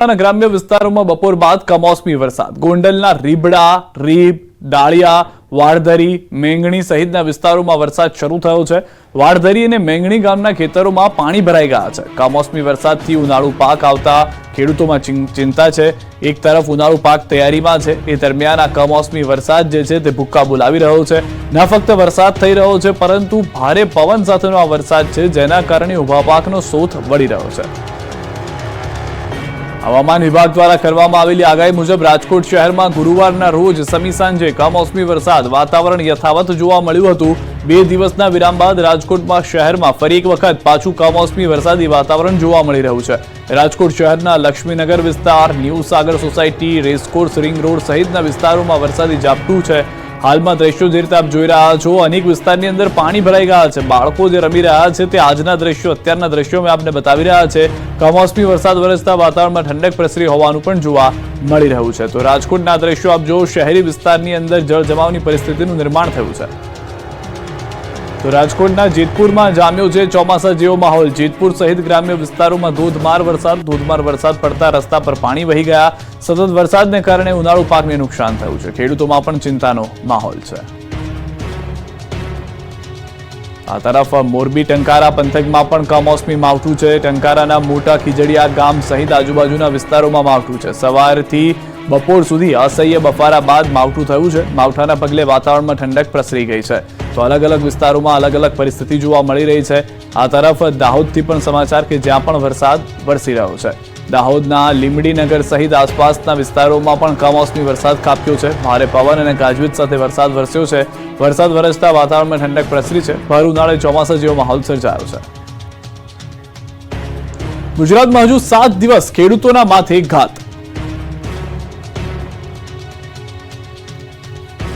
ગ્રામ્ય વિસ્તારોમાં બપોર બાદ કમોસમી વરસાદ. ગોંડલના રીબડા, રીબ, ડાળિયા, વાળધરી, મેંગણી સહિતના વિસ્તારોમાં વરસાદ શરૂ થયો છે. વાળધરી અને મેંગણી ગામના ખેતરોમાં પાણી ભરાઈ ગયા છે. કમોસમી વરસાદથી ઉનાળુ પાક આવતા ખેડૂતોમાં ચિંતા છે. એક તરફ ઉનાળુ પાક તૈયારીમાં છે, એ દરમિયાન આ કમોસમી વરસાદ જે છે તે ભૂક્કા બોલાવી રહ્યો છે. ન ફક્ત વરસાદ થઈ રહ્યો છે, પરંતુ ભારે પવન સાથેનો આ વરસાદ છે, જેના કારણે ઉભા પાકનો શોથ વળી રહ્યો છે. હવામાન વિભાગ દ્વારા કરવામાં આવેલી આગાહી મુજબ રાજકોટ શહેરમાં ગુરુવારના રોજ સમી સાંજે કમોસમી વરસાદ વાતાવરણ યથાવત જોવા મળ્યું હતું. 2 દિવસના વિરામ બાદ રાજકોટમાં શહેરમાં ફરી એક વખત પાછું કમોસમી વરસાદી વાતાવરણ જોવા મળી રહ્યું છે. રાજકોટ શહેરના લક્ષ્મીનગર વિસ્તાર, ન્યૂ સાગર સોસાયટી, રેસકોર્સ રિંગ રોડ સહિતના વિસ્તારોમાં વરસાદી ઝાપટું છે. હાલમાં દ્રશ્યો જે રીતે આપ જોઈ રહ્યા છો, અનેક વિસ્તારની અંદર પાણી ભરાઈ ગયા છે. બાળકો જે રમી રહ્યા છે તે આજના દ્રશ્યો, અત્યારના દ્રશ્યો મેં આપને બતાવી રહ્યા છે. કમોસમી વરસાદ વરસતા વાતાવરણમાં ઠંડક પ્રસરી હોવાનું પણ જોવા મળી રહ્યું છે. તો રાજકોટના દ્રશ્યો આપ જો, શહેરી વિસ્તારની અંદર જળજમાવની પરિસ્થિતિનું નિર્માણ થયું છે. તો રાજકોટના જેતપુરમાં જામ્યો છે ચોમાસા જેવો માહોલ. જેતપુર સહિત ગ્રામ્ય વિસ્તારોમાં ધોધમાર વરસાદ પડતા રસ્તા પર પાણી વહી ગયા. સતત વરસાદને કારણે ઉનાળુ પાકને નુકસાન થયું છે. ખેડૂતોમાં પણ ચિંતાનો માહોલ છે. આ તરફ મોરબી ટંકારા પંથકમાં પણ કમોસમી માવઠું છે. ટંકારાના મોટા ખીજડીયા ગામ સહિત આજુબાજુના વિસ્તારોમાં માવઠું છે. સવારથી બપોર સુધી અસહ્ય બફારા બાદ માવઠું થયું છે. માવઠાના પગલે વાતાવરણમાં ઠંડક પ્રસરી ગઈ છે. તો અલગ અલગ વિસ્તારોમાં અલગ અલગ પરિસ્થિતિ જોવા મળી રહી છે. આ તરફ દાહોદથી પણ સમાચાર કે જ્યાં પણ વરસાદ વરસી રહ્યો છે. દાહોદના લીમડીનગર સહિત આસપાસના વિસ્તારોમાં પણ કમોસમી વરસાદ ખાબક્યો છે. ભારે પવન અને ગાજવીજ સાથે વરસાદ વરસ્યો છે. વરસાદ વરસતા વાતાવરણમાં ઠંડક પ્રસરી છે. ભર ઉનાળે ચોમાસા જેવો માહોલ સર્જાયો છે. ગુજરાતમાં હજુ 7 દિવસ ખેડૂતોના માથે ઘાત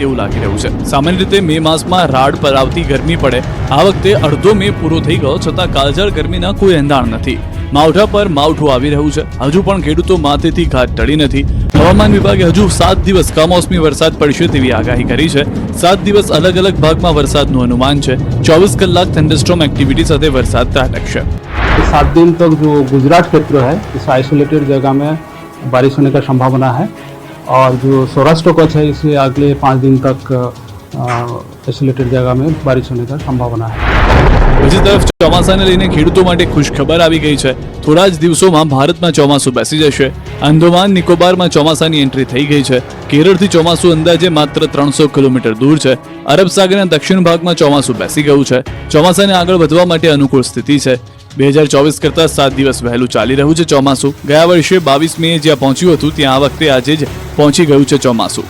એવું લાગી રહ્યું છે. સામાન્ય રીતે મે માસમાં રાડ પર આવતી ગરમી પડે, આ વખતે અડધો મે પૂરો થઈ ગયો છતાં કાળઝાળ ગરમીના કોઈ એંધાણ નથી. માવઠા પર માવઠું આવી રહ્યું છે. હજુ પણ ખેડૂતો માથેથી ઘાત ટળી નથી. હવામાન વિભાગે હજુ 7 દિવસ કમોસમી વરસાદ પડશે તેવી આગાહી કરી છે. 7 દિવસ અલગ અલગ ભાગમાં વરસાદનું અનુમાન છે. 24 કલાક થંડરસ્ટોર્મ एक्टिविटी સાથે वरसाद ત્રાટકશે. 7 दिन तक जो गुजरात क्षेत्र है इस आइसोलेटेड जगह में बारिश होने का संभावना है और जो सौराष्ट्र कच्छ है इसे अगले 5 दिन तक आइसोलेटेड जगह में बारिश होने का संभावना है. બીજી તરફ ચોમાસાને લઈને ખેડૂતો માટે ખુશખબર આવી ગઈ છે. થોડા જ દિવસોમાં ભારતમાં ચોમાસું બેસી જશે. અંદમાન નિકોબારમાં ચોમાસાની એન્ટ્રી થઈ ગઈ છે. કેરળથી ચોમાસું અંદાજે માત્ર 300 કિલોમીટર દૂર છે. અરબ સાગરના દક્ષિણ ભાગમાં ચોમાસું બેસી ગયું છે. ચોમાસાને આગળ વધવા માટે અનુકૂળ સ્થિતિ છે. 2024 કરતાં 7 દિવસ વહેલું ચાલી રહ્યું છે ચોમાસું. ગયા વર્ષે 22 મે જ્યાં પહોંચ્યું હતું ત્યાં આ વખતે આજે જ પહોંચી ગયું છે ચોમાસું.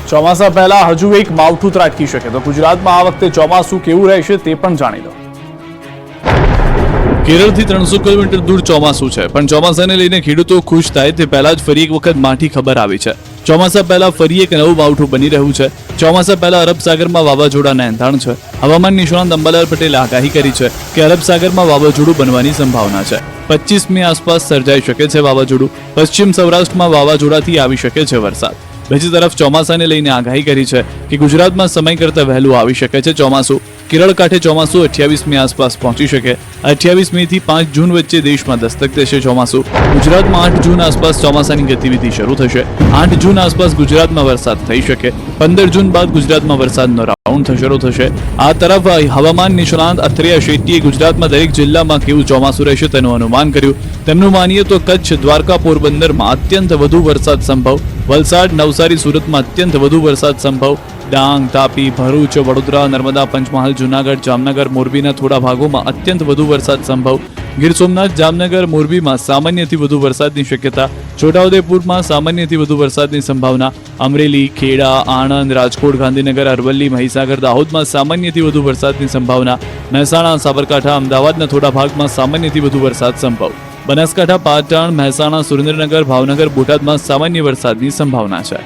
ચોમાસા પહેલા હજુ એક માવઠું ત્રાટકી શકે તો ગુજરાતમાં આ વખતે ચોમાસું કેવું રહેશે તે પણ જાણી લો. કેરળથી 300 કિલોમીટર દૂર ચોમાસું છે, પણ ચોમાસાને લઈને ખેડૂતો ખુશ થાય તે પહેલા જ ફરી એક વખત માઠી ખબર આવી છે. ચોમાસા પહેલા ફરી એક નવું માવઠું બની રહ્યું છે. ચોમાસા પહેલા અરબ સાગરમાં વાવાઝોડાના એંધાણ છે. હવામાન નિષ્ણાત અંબાલાલ પટેલે આગાહી કરી છે કે અરબ સાગરમાં વાવાઝોડું બનવાની સંભાવના છે. 25 મે આસપાસ સર્જાઈ શકે છે વાવાઝોડું. પશ્ચિમ સૌરાષ્ટ્રમાં વાવાઝોડાથી આવી શકે છે વરસાદ. બીજી તરફ ચોમાસાને લઈને આગાહી કરી છે કે ગુજરાતમાં સમય કરતાં વહેલું આવી શકે છે ચોમાસું. કેરળ કાંઠે ચોમાસું 28 મે આસપાસ પહોંચી શકે. 28 મે થી 5 જૂન વચ્ચે દેશમાં દસ્તક દેશે ચોમાસું. ગુજરાતમાં 8 જૂન આસપાસ ચોમાસાની ગતિવિધિ શરૂ થશે. 8 જૂન આસપાસ ગુજરાતમાં વરસાદ થઈ શકે. 15 જૂન બાદ ગુજરાતમાં વરસાદનો રાઉન્ડ શરૂ થશે. આ તરફ હવામાન નિષ્ણાંત અત્રેય શેટ્ટીએ ગુજરાતમાં દરેક જિલ્લામાં કેવું ચોમાસું રહેશે તેનું અનુમાન કર્યું. તેમનું માનીએ તો કચ્છ, દ્વારકા, પોરબંદરમાં અત્યંત વધુ વરસાદ સંભવ. વલસાડ, નવસારી, સુરતમાં અત્યંત વધુ વરસાદ સંભવ. ડાંગ, તાપી, ભરૂચ, વડોદરા, નર્મદા, પંચમહાલ, જૂનાગઢ, જામનગર, મોરબીના થોડા ભાગોમાં અત્યંત વધુ વરસાદ સંભવ. ગીર સોમનાથ, જામનગર, મોરબીમાં સામાન્યથી વધુ વરસાદની શક્યતા. છોટાઉદેપુરમાં સામાન્યથી વધુ વરસાદની સંભાવના. અમરેલી, ખેડા, આણંદ, રાજકોટ, ગાંધીનગર, અરવલ્લી, મહીસાગર, દાહોદમાં સામાન્યથી વધુ વરસાદની સંભાવના. મહેસાણા, સાબરકાંઠા, અમદાવાદના થોડા ભાગમાં સામાન્યથી વધુ વરસાદ સંભવ. બનાસકાંઠા, પાટણ, મહેસાણા, સુરેન્દ્રનગર, ભાવનગર, બોટાદમાં સામાન્ય વરસાદની સંભાવના છે.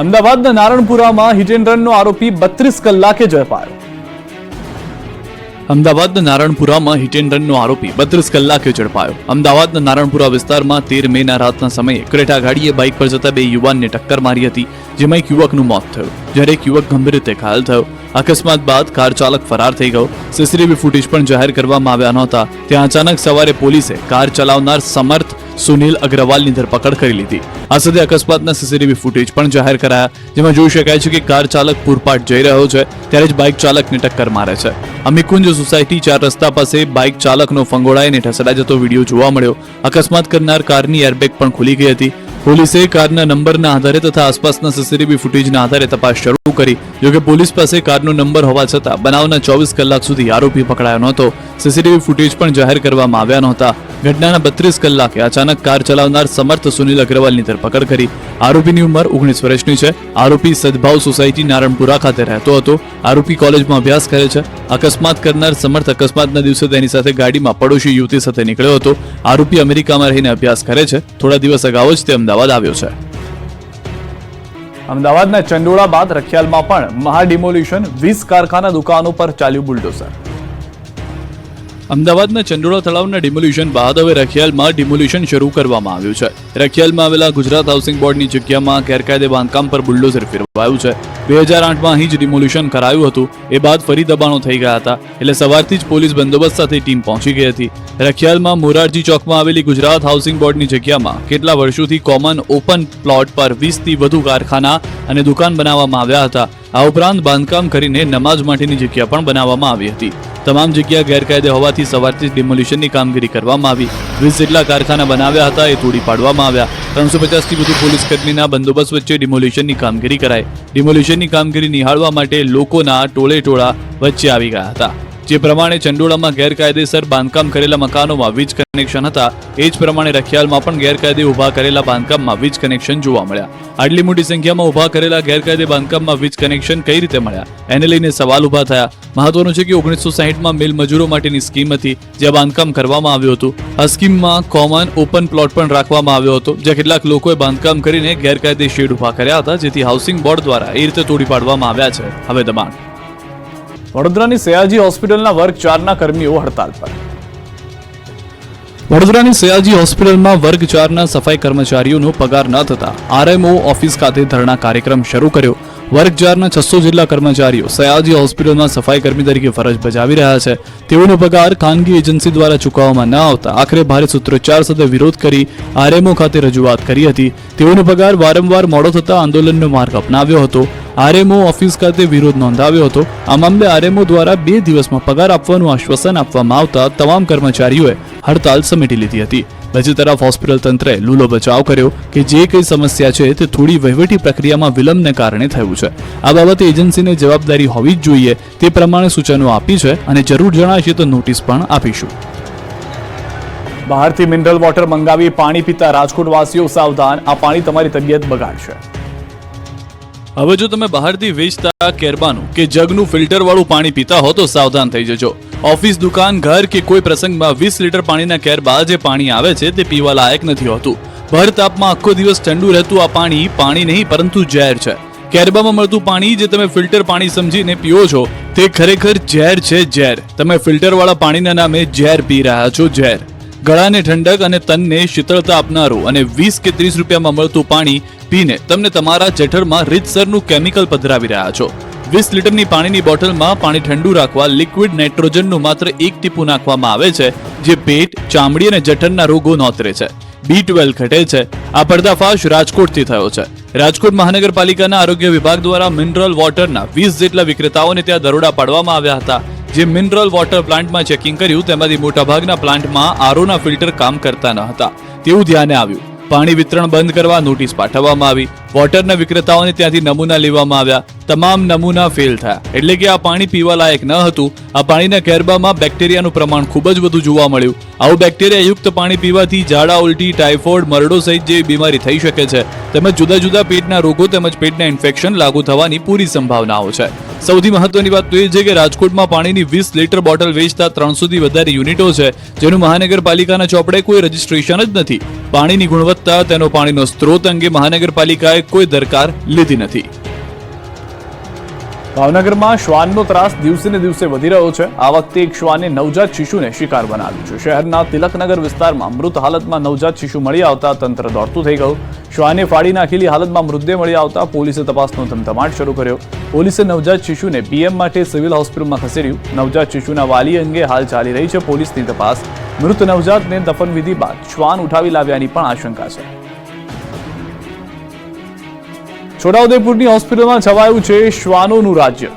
અમદાવાદના નારણપુરામાં હિટ એન્ડ રનનો આરોપી 32 કલાકે ઝડપાયો. અમદાવાદના નારણપુરામાં હિટ એન્ડ રનનો આરોપી 32 કલાકે ઝડપાયો. અમદાવાદના નારણપુરા વિસ્તારમાં 13 મેના રાતના સમયે ક્રેટા ગાડીએ બાઇક પર જતા 2 યુવાનને ટક્કર મારી હતી, જેમાં એક યુવકનું મોત થયું, જ્યારે એક યુવક ગંભીર રીતે ઘાયલ થયો. અકસ્માત બાદ કાર ચાલક ફરાર થઈ ગયો. સીસીટીવી ફૂટેજ પણ જાહેર કરવામાં આવ્યા નહોતા. ત્યાં અચાનક સવારે પોલીસે કાર ચલાવનાર સમર્થ સુનિલ અગ્રવાલની ધરપકડ કરી લીધી. આ સાથે અકસ્માતના સીસીટીવી ફૂટેજ પણ જાહેર કરાયા, જેમાં જોઈ શકાય છે કે કાર ચાલક પૂરપાટ જઈ રહ્યો છે ત્યારે જ બાઇક ચાલકને ટક્કર મારે છે. અમીકુંજ સોસાયટી 4 રસ્તા પાસે બાઇક ચાલકનો ફંગોળાઈને ઢસડાઈ જતો વિડીયો જોવા મળ્યો. અકસ્માત કરનાર કારની એરબેગ પણ ખુલી ગઈ હતી. પોલીસે કારના નંબરના આધારે તથા આસપાસના સીસીટીવી ફૂટેજના આધારે તપાસ શરૂ કરી. જોકે પોલીસ પાસે કારનો નંબર હોવા છતાં બનાવના 24 કલાક સુધી આરોપી પકડાયો નહોતો. સીસીટીવી ફૂટેજ પણ જાહેર કરવામાં આવ્યા નહોતા. ઘટનાના 32 કલાકે અચાનક કાર ચલાવનાર સમર્થ સુનિલ અગ્રવાલની ધરપકડ કરી. આરોપીની ઉંમર 19 વર્ષની છે. આરોપી સદભાવ સોસાયટી નારણપુરા ખાતે રહેતો હતો. આરોપી કોલેજમાં અભ્યાસ કરે છે. અકસ્માત કરનાર સમર્થ અકસ્માતના દિવસે તેની સાથે ગાડીમાં પડોશી યુવતી સાથે નીકળ્યો હતો. આરોપી અમેરિકામાં રહીને અભ્યાસ કરે છે. થોડા દિવસ અગાઉ જ તે અમદાવાદ આવ્યો છે. અમદાવાદના ચંડોળા બાદ રખિયાલમાં પણ મહા ડિમોલિશન, 20 કારખાના દુકાનો પર ચાલ્યું બુલડોઝર. અમદાવાદના ચંડોળા તળાવના ડિમોલિશન બાદ હવે રખિયાલમાં ડિમોલિશન શરૂ કરવામાં આવ્યું છે. રખિયાલમાં આવેલા ગુજરાત હાઉસિંગ બોર્ડની જગ્યામાં ગેરકાયદે બાંધકામ પર બુલડોઝર ફેરવાયું છે. 2008માં અહીં જ ડિમોલિશન કરાયું હતું. એ બાદ ફરી દબાણો થઈ ગયા હતા, એટલે સવારથી જ પોલીસ બંદોબસ્ત સાથે ટીમ પહોંચી ગઈ હતી. રખિયાલમાં મોરારજી ચોકમાં આવેલી ગુજરાત હાઉસિંગ બોર્ડની જગ્યામાં કેટલા વર્ષોથી કોમન ઓપન પ્લોટ પર 20 થી વધુ કારખાના અને દુકાન બનાવવામાં આવ્યા હતા. આ ઉપરાંત બાંધકામ કરીને નમાઝ માટેની જગ્યા પણ બનાવવામાં આવી હતી. તમામ જગ્યા ગેરકાયદે હોવાથી સવારથી જ ડિમોલિશનની કામગીરી કરવામાં આવી. 20 જેટલા કારખાના બનાવ્યા હતા, એ તોડી પાડવામાં આવ્યા. 350 થી વધુ પોલીસ કર્મીના બંદોબસ્ત વચ્ચે ડિમોલિશનની કામગીરી કરાઈ. ડિમોલિશનની કામગીરી નિહાળવા માટે લોકોના ટોળે-ટોળા વચ્ચે આવી ગયા હતા. જે પ્રમાણે ચંડોળામાં ગેરકાયદેસર બાંધકામ કરેલા મકાનોમાં વીજ કનેક્શન હતા, એ જ પ્રમાણે રખિયાલમાં પણ ગેરકાયદે ઉભા કરેલા બાંધકામમાં વીજ કનેક્શન જોવા મળ્યા. આટલી મોટી સંખ્યામાં ઉભા કરેલા ગેરકાયદે બાંધકામમાં વીજ કનેક્શન કઈ રીતે મળ્યા, એને લઈને સવાલ ઉભા થયા. મહત્વનું છે કે 1960માં મિલ મજૂરો માટેની સ્કીમ હતી, જ્યાં બાંધકામ કરવામાં આવ્યું હતું. આ સ્કીમમાં કોમન ઓપન પ્લોટ પણ રાખવામાં આવ્યો હતો, જ્યાં કેટલાક લોકોએ બાંધકામ કરીને ગેરકાયદે શેડ ઉભા કર્યા હતા, જેથી હાઉસિંગ બોર્ડ દ્વારા એ રીતે તોડી પાડવામાં આવ્યા છે. હવે દબાણ. વડોદરાની સયાજી હોસ્પિટલના વર્ગ 4ના કર્મીઓ હડતાલ પર. વડોદરાની સયાજી હોસ્પિટલમાં વર્ગ 4ના સફાઈ કર્મચારીઓનો પગાર ન થતા આરએમઓ ઓફિસ ખાતે ધરણા કાર્યક્રમ શરૂ કર્યો. વર્ગ 4ના 600 જેટલા કર્મચારીઓ સયાજી હોસ્પિટલમાં સફાઈ કર્મી તરીકે ફરજ બજાવી રહ્યા છે. તેઓનો પગાર ખાનગી એજન્સી દ્વારા ચૂકવવામાં ન આવતા આખરે ભારે સૂત્રોચ્ચાર સાથે વિરોધ કરી આરએમઓ ખાતે રજૂઆત કરી હતી. તેઓનો પગાર વારંવાર મોડો થતા આંદોલનનો માર્ગ અપનાવ્યો હતો. આરએમઓ ઓફિસ ખાતે વિરોધ નોંધાવ્યો હતો. આ મામલે આરએમઓ દ્વારા 2 દિવસમાં પગાર આપવાનું આશ્વાસન આપવામાં આવતા તમામ કર્મચારીઓએ હડતાલ સમેટી લીધી હતી. બીજી તરફ હોસ્પિટલ તંત્રએ લૂલો બચાવ કર્યો કે જે કઈ સમસ્યા છે તે થોડી વહીવટી પ્રક્રિયામાં વિલંબને કારણે થયું છે. આ બાબતે એજન્સીને જવાબદારી હોવી જ જોઈએ તે પ્રમાણે સૂચનો આપી છે અને જરૂર જણાશે તો નોટિસ પણ આપીશું. બહારથી મિનરલ વોટર મંગાવી પાણી પીતા રાજકોટવાસીઓ સાવધાન, આ પાણી તમારી તબિયત બગાડશે. હવે જો તમે બહારથી વેચતા કેરબાનું કે જગનું ફિલ્ટર વાળું પાણી પીતા હો તો સાવધાન થઈ જજો. ઓફિસ, દુકાન, ઘર કે કોઈ પ્રસંગમાં 20 લીટર પાણીના કેરબા જે પાણી આવે છે તે પીવા લાયક નથી હોતું. ભર તાપમાં આખો દિવસ ઠંડુ રહેતું આ પાણી નહીં પરંતુ ઝેર છે. કેરબામાં મળતું પાણી જે તમે ફિલ્ટર પાણી સમજીને પીઓ છો તે ખરેખર ઝેર છે, ઝેર. તમે ફિલ્ટર વાળા પાણીના નામે ઝેર પી રહ્યા છો, ઝેર. ગળાને ઠંડક અને તનને શીતળતા આપનારું અને 20 કે 30 રૂપિયામાં મળતું પાણી પીને તમને તમારા જઠરમાં રીતસરનું કેમિકલ પધરાવી રહ્યા છો. 20 લીટરની પાણીની બોટલમાં પાણી ઠંડુ રાખવા લિક્વિડ નાઇટ્રોજનનું માત્ર 1 ટીપું નાખવામાં આવે છે, જે પેટ, ચામડી અને જઠરના રોગો નોતરે છે. B12 ઘટે છે. આ પર્દાફાશ રાજકોટથી થયો છે. રાજકોટ મહાનગરપાલિકાના આરોગ્ય વિભાગ દ્વારા મિનરલ વોટરના 20 જેટલા વિક્રેતાઓને ત્યાં દરોડા પાડવામાં આવ્યા હતા. જે મિનરલ વોટર પ્લાન્ટમાં ચેકિંગ કર્યું તેમાંથી મોટાભાગના પ્લાન્ટમાં આરઓના ફિલ્ટર કામ કરતા ન હતા તેવું ધ્યાને આવ્યું. પાણી વિતરણ બંધ કરવા નોટિસ પાઠવવામાં આવી. વોટરના વિક્રેતાઓને ત્યાંથી નમૂના લેવામાં આવ્યા. તમામ નમૂના ફેલ થયા, એટલે કે આ પાણી પીવા લાયક ન હતું. આ પાણીના કેરબામાં બેક્ટેરિયાનું પ્રમાણ ખૂબ જ વધુ જોવા મળ્યું. આવું બેક્ટેરિયાયુક્ત પાણી પીવાથી ઝાડા, ઉલટી, ટાઇફોઇડ, મરડો સહિત જેવી બીમારી થઈ શકે છે. તેમજ જુદા જુદા પેટના રોગો તેમજ પેટના ઇન્ફેક્શન લાગુ થવાની પૂરી સંભાવનાઓ છે. સૌથી મહત્વની વાત તો એ છે કે રાજકોટમાં પાણીની 20 લીટર બોટલ વેચતા 300 થી વધારે યુનિટો છે, જેનું મહાનગરપાલિકાના ચોપડે કોઈ રજીસ્ટ્રેશન જ નથી. પાણીની ગુણવત્તા, તેનો પાણીનો સ્ત્રોત અંગે મહાનગરપાલિકાએ કોઈ દરકાર લીધી નથી. ભાવનગરમાં શ્વાનનો ત્રાસ દિવસે ને દિવસે વધી રહ્યો છે. આ વખતે એક શ્વાને નવજાત શિશુને શિકાર બનાવ્યું છે. શહેરના તિલકનગર વિસ્તારમાં મૃત હાલતમાં નવજાત શિશુ મળી આવતા તંત્ર દોડતું થઈ ગયું. શ્વાને ફાડી નાખેલી હાલતમાં મૃતદેહ મળી આવતા પોલીસે તપાસનો ધમધમાટ શરૂ કર્યો. પોલીસે નવજાત શિશુને પીએમ માટે સિવિલ હોસ્પિટલમાં ખસેડ્યું. નવજાત શિશુના વાલી અંગે હાલ ચાલી રહી છે પોલીસની તપાસ. મૃત નવજાતને દફનવિધિ બાદ શ્વાન ઉઠાવી લાવ્યાની પણ આશંકા છે. છોટાઉદેપુરની હોસ્પિટલમાં છવાયું છે શ્વાનોનું રાજ્ય.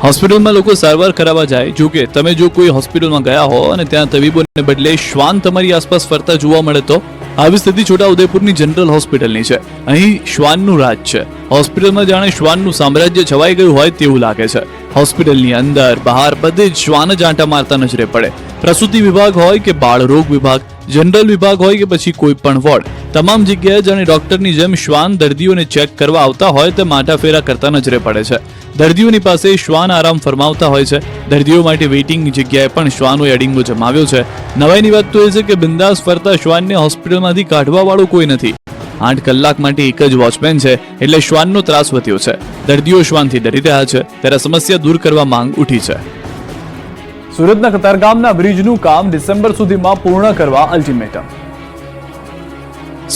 હોસ્પિટલમાં લોકો સારવાર કરાવવા જાય. જો કે તમે જો કોઈ હોસ્પિટલમાં ગયા હો અને ત્યાં તબીબોને બદલે શ્વાન તમારી આસપાસ ફરતા જોવા મળે તો આવી સ્થિતિ છોટાઉદેપુરની જનરલ હોસ્પિટલની છે. અહીં શ્વાનનું રાજ છે. હોસ્પિટલમાં જાણે શ્વાનનું સામ્રાજ્ય છવાઈ ગયું હોય તેવું લાગે છે. હોસ્પિટલની અંદર બહાર બધે જ શ્વાન જ આંટા મારતા નજરે પડે. પ્રસૂતિ વિભાગ હોય કે બાળરોગ વિભાગ, જનરલ વિભાગ હોય કે પછી કોઈ પણ વોર્ડ, તમામ જગ્યાએ જાણે ડોક્ટરની જેમ શ્વાન દર્દીઓને ચેક કરવા આવતા હોય તે માટાફેરા કરતા નજરે પડે છે. દર્દીઓની પાસે શ્વાન આરામ ફરમાવતા હોય છે. દર્દીઓ માટે વેઇટિંગની જગ્યાએ પણ શ્વાનોએ અડીંગો જમાવ્યો છે. નવાઈની વાત તો એ છે કે બિંદાસ ફરતા શ્વાનને હોસ્પિટલમાંથી કાઢવા વાળો કોઈ નથી. 8 કલાક માટે એક જ વોચમેન છે એટલે શ્વાનનો ત્રાસ વધ્યો છે. દર્દીઓ શ્વાનથી ડરી રહ્યા છે ત્યારે સમસ્યા દૂર કરવા માંગ ઉઠી છે. સુરતના કતારગામના બ્રિજનું કામ ડિસેમ્બર સુધીમાં પૂર્ણ કરવા અલ્ટિમેટમ.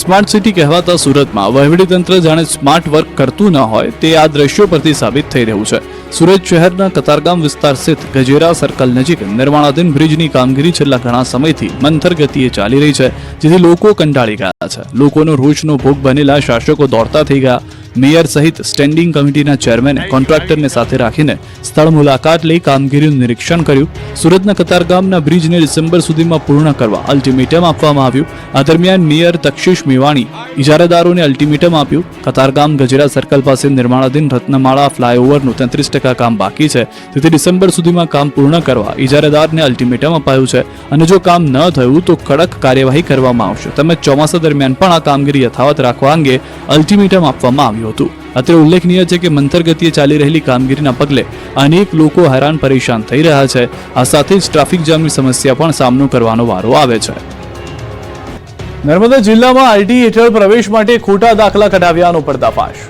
સ્માર્ટ સિટી કહેવાતા સુરતમાં વહીવટીતંત્ર જાણે સ્માર્ટ વર્ક કરતું ન હોય તે આ દ્રશ્યો પરથી સાબિત થઈ રહ્યું છે. સુરત શહેરના કતારગામ વિસ્તાર સ્થિત ગજેરા સર્કલ નજીક નિર્માણાધીન બ્રિજની કામગીરી છેલ્લા ઘણા સમયથી મંથર ગતિએ ચાલી રહી છે, જેથી લોકો કંટાળી ગયા છે. લોકોનો રોષનો ભોગ બનેલા શાસકો દોડતા થઈ ગયા. મેયર સહિત સ્ટેન્ડિંગ કમિટીના ચેરમેને કોન્ટ્રાક્ટરને સાથે રાખીને સ્થળ મુલાકાત લઈ કામગીરીનું નિરીક્ષણ કર્યું. સુરતના કતારગામના બ્રિજને ડિસેમ્બર સુધીમાં પૂર્ણ કરવા અલ્ટિમેટમ આપવામાં આવ્યું. આ દરમિયાન મેયર તક્ષિશ મેવાણી ઇજારાદારોને અલ્ટિમેટમ આપ્યું. કતારગામ ગજેરા સર્કલ પાસે નિર્માણાધીન રત્નમાળા ફ્લાયઓવરનું 33% કામ બાકી છે, તેથી ડિસેમ્બર સુધીમાં કામ પૂર્ણ કરવા ઇજારાદારને અલ્ટિમેટમ અપાયું છે અને જો કામ ન થયું તો કડક કાર્યવાહી કરવામાં આવશે. તેમજ ચોમાસા દરમિયાન પણ આ કામગીરી યથાવત રાખવા અંગે અલ્ટિમેટમ આપવામાં આવ્યું હતું. અત્રે ઉલ્લેખનીય છે કે મંથર ગતિએ ચાલી રહેલી કામગીરીના પગલે અનેક લોકો હેરાન પરેશાન થઈ રહ્યા છે. આ સાથે જ ટ્રાફિક જામની સમસ્યા પણ સામનો કરવાનો વારો આવે છે. નર્મદા જિલ્લામાં આરટી હેઠળ પ્રવેશ માટે ખોટા દાખલા કઢાવ્યાનો પર્દાફાશ.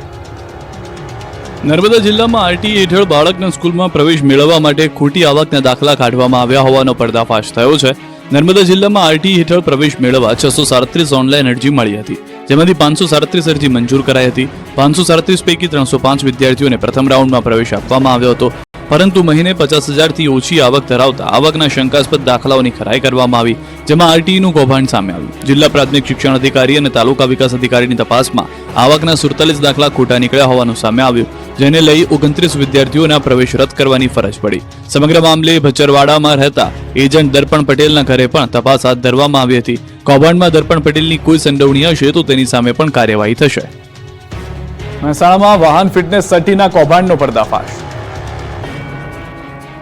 નર્મદા જિલ્લામાં આરટી હેઠળ બાળકના સ્કૂલમાં પ્રવેશ મેળવવા માટે ખોટી આવકના દાખલા કાઢવામાં આવ્યા હોવાનો પર્દાફાશ થયો છે. નર્મદા જિલ્લામાં આરટી હેઠળ પ્રવેશ મેળવવા 637 ઓનલાઈન અરજી મળી હતી, જેમાંથી 537 અરજી મંજૂર કરાઈ હતી. 537 પૈકી 305 વિદ્યાર્થીઓને પ્રથમ રાઉન્ડમાં પ્રવેશ આપવામાં આવ્યો હતો, પરંતુ મહિને 50,000થી ઓછી આવક ધરાવતા આવકના શંકાસ્પદ દાખલાઓની ખરાઈ કરવામાં આવી, જેમાં આરટીઈનું કૌભાંડ સામે આવ્યું. જિલ્લા પ્રાથમિક શિક્ષણ અધિકારી અને તાલુકા વિકાસ અધિકારીની તપાસમાં આવકના 47 દાખલા ખોટા નીકળ્યા હોવાનું સામે આવ્યું, જેને લઈ 29 વિદ્યાર્થીઓના પ્રવેશ રદ કરવાની ફરજ પડી. સમગ્ર મામલે ભચરવાડામાં રહેતા એજન્ટ દર્પણ પટેલના ઘરે પણ તપાસ હાથ ધરવામાં આવી હતી. કૌભાંડમાં દર્પણ પટેલની કોઈ સંડોવણી હશે તો તેની સામે પણ કાર્યવાહી થશે. મહેસાણામાં વાહન ફિટનેસ સર્ટિના કૌભાંડનો પર્દાફાશ.